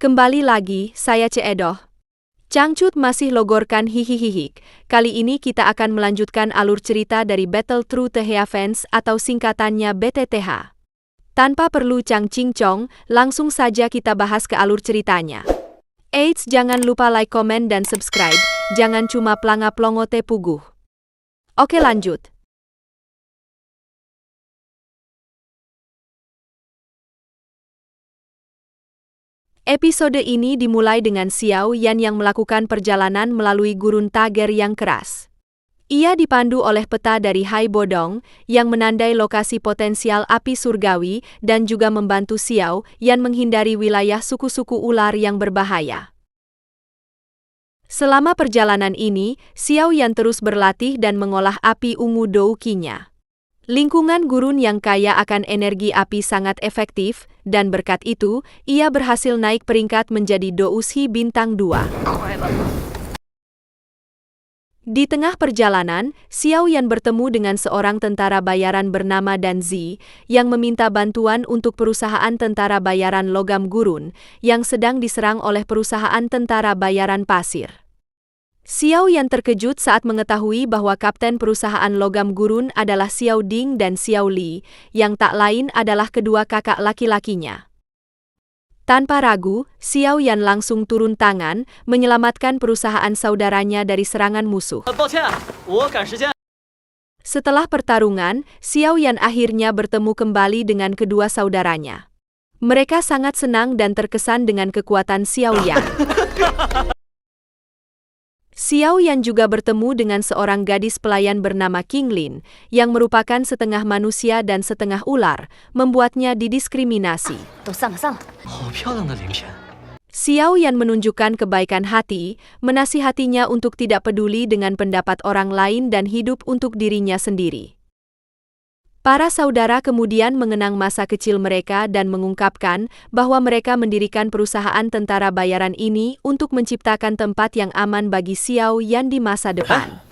Kembali lagi, saya Ceedoh. Changcut masih logorkan hihihihik. Kali ini kita akan melanjutkan alur cerita dari Battle Through the Heavens atau singkatannya BTTH. Tanpa perlu cang-cingcong, langsung saja kita bahas ke alur ceritanya. Eits, jangan lupa like, komen, dan subscribe. Jangan cuma planga-plongote puguh. Oke, lanjut. Episode ini dimulai dengan Xiao Yan yang melakukan perjalanan melalui gurun Tager yang keras. Ia dipandu oleh peta dari Hai Bodong yang menandai lokasi potensial api surgawi dan juga membantu Xiao Yan menghindari wilayah suku-suku ular yang berbahaya. Selama perjalanan ini, Xiao Yan terus berlatih dan mengolah api ungu doukinya. Lingkungan gurun yang kaya akan energi api sangat efektif, dan berkat itu, ia berhasil naik peringkat menjadi Doushi Bintang 2. Di tengah perjalanan, Xiao Yan bertemu dengan seorang tentara bayaran bernama Dan Zi, yang meminta bantuan untuk perusahaan tentara bayaran logam gurun, yang sedang diserang oleh perusahaan tentara bayaran pasir. Xiao Yan terkejut saat mengetahui bahwa kapten perusahaan logam gurun adalah Xiao Ding dan Xiao Li, yang tak lain adalah kedua kakak laki-lakinya. Tanpa ragu, Xiao Yan langsung turun tangan, menyelamatkan perusahaan saudaranya dari serangan musuh. Setelah pertarungan, Xiao Yan akhirnya bertemu kembali dengan kedua saudaranya. Mereka sangat senang dan terkesan dengan kekuatan Xiao Yan. Xiao Yan juga bertemu dengan seorang gadis pelayan bernama King Lin, yang merupakan setengah manusia dan setengah ular, membuatnya didiskriminasi. Xiao Yan menunjukkan kebaikan hati, menasihatinya untuk tidak peduli dengan pendapat orang lain dan hidup untuk dirinya sendiri. Para saudara kemudian mengenang masa kecil mereka dan mengungkapkan bahwa mereka mendirikan perusahaan tentara bayaran ini untuk menciptakan tempat yang aman bagi Xiao Yan di masa depan.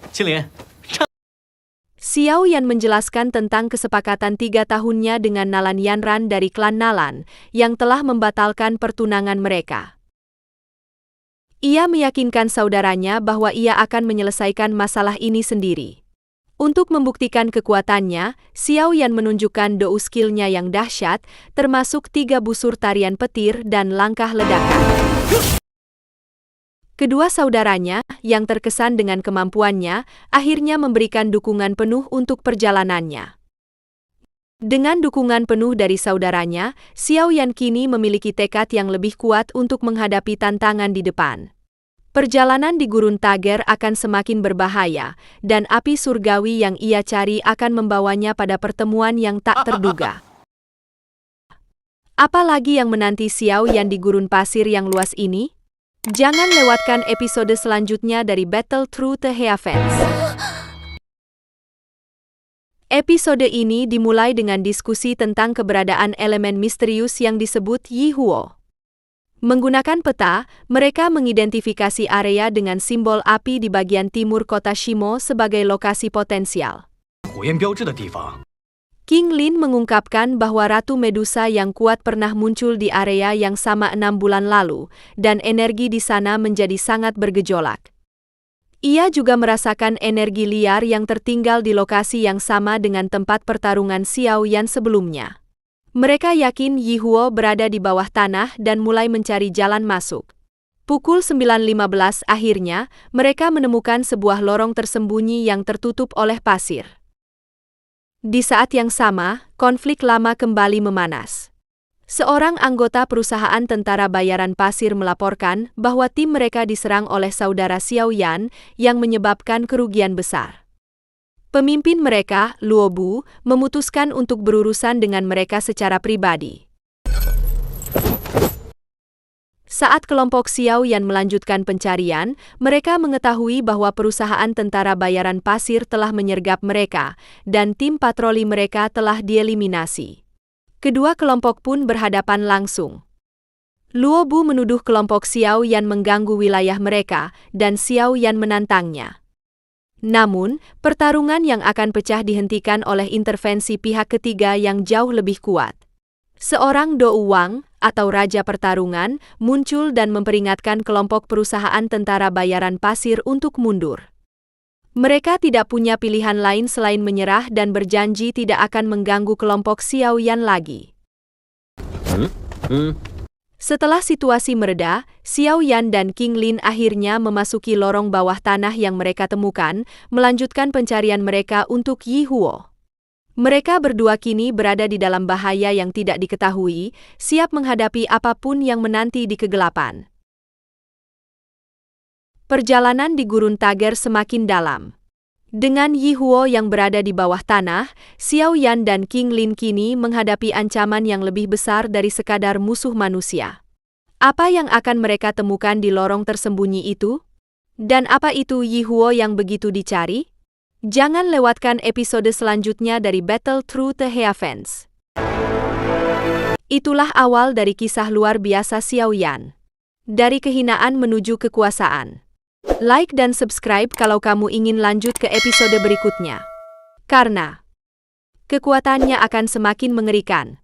Xiao Yan menjelaskan tentang kesepakatan 3 tahunnya dengan Nalan Yanran dari klan Nalan, yang telah membatalkan pertunangan mereka. Ia meyakinkan saudaranya bahwa ia akan menyelesaikan masalah ini sendiri. Untuk membuktikan kekuatannya, Xiao Yan menunjukkan dou skillnya yang dahsyat, termasuk 3 busur tarian petir dan langkah ledakan. Kedua saudaranya, yang terkesan dengan kemampuannya, akhirnya memberikan dukungan penuh untuk perjalanannya. Dengan dukungan penuh dari saudaranya, Xiao Yan kini memiliki tekad yang lebih kuat untuk menghadapi tantangan di depan. Perjalanan di gurun Tager akan semakin berbahaya, dan api surgawi yang ia cari akan membawanya pada pertemuan yang tak terduga. Apalagi yang menanti Xiao Yan di gurun pasir yang luas ini? Jangan lewatkan episode selanjutnya dari Battle Through the Heavens. Episode ini dimulai dengan diskusi tentang keberadaan elemen misterius yang disebut Yi Huo. Menggunakan peta, mereka mengidentifikasi area dengan simbol api di bagian timur kota Shimo sebagai lokasi potensial. King Lin mengungkapkan bahwa Ratu Medusa yang kuat pernah muncul di area yang sama 6 bulan lalu, dan energi di sana menjadi sangat bergejolak. Ia juga merasakan energi liar yang tertinggal di lokasi yang sama dengan tempat pertarungan Xiao Yan sebelumnya. Mereka yakin Yi Huo berada di bawah tanah dan mulai mencari jalan masuk. Pukul 9.15 akhirnya, mereka menemukan sebuah lorong tersembunyi yang tertutup oleh pasir. Di saat yang sama, konflik lama kembali memanas. Seorang anggota perusahaan tentara bayaran pasir melaporkan bahwa tim mereka diserang oleh saudara Xiao Yan yang menyebabkan kerugian besar. Pemimpin mereka, Luo Bu, memutuskan untuk berurusan dengan mereka secara pribadi. Saat kelompok Xiao Yan melanjutkan pencarian, mereka mengetahui bahwa perusahaan tentara bayaran pasir telah menyergap mereka, dan tim patroli mereka telah dieliminasi. Kedua kelompok pun berhadapan langsung. Luo Bu menuduh kelompok Xiao Yan mengganggu wilayah mereka, dan Xiao Yan menantangnya. Namun, pertarungan yang akan pecah dihentikan oleh intervensi pihak ketiga yang jauh lebih kuat. Seorang Dou Wang, atau Raja Pertarungan, muncul dan memperingatkan kelompok perusahaan tentara bayaran pasir untuk mundur. Mereka tidak punya pilihan lain selain menyerah dan berjanji tidak akan mengganggu kelompok Xiao Yan lagi. Setelah situasi mereda, Xiao Yan dan King Lin akhirnya memasuki lorong bawah tanah yang mereka temukan, melanjutkan pencarian mereka untuk Yi Huo. Mereka berdua kini berada di dalam bahaya yang tidak diketahui, siap menghadapi apapun yang menanti di kegelapan. Perjalanan di Gurun Tager semakin dalam. Dengan Yi Huo yang berada di bawah tanah, Xiao Yan dan King Lin kini menghadapi ancaman yang lebih besar dari sekadar musuh manusia. Apa yang akan mereka temukan di lorong tersembunyi itu? Dan apa itu Yi Huo yang begitu dicari? Jangan lewatkan episode selanjutnya dari Battle Through the Heavens. Itulah awal dari kisah luar biasa Xiao Yan. Dari kehinaan menuju kekuasaan. Like dan subscribe kalau kamu ingin lanjut ke episode berikutnya. Karena kekuatannya akan semakin mengerikan.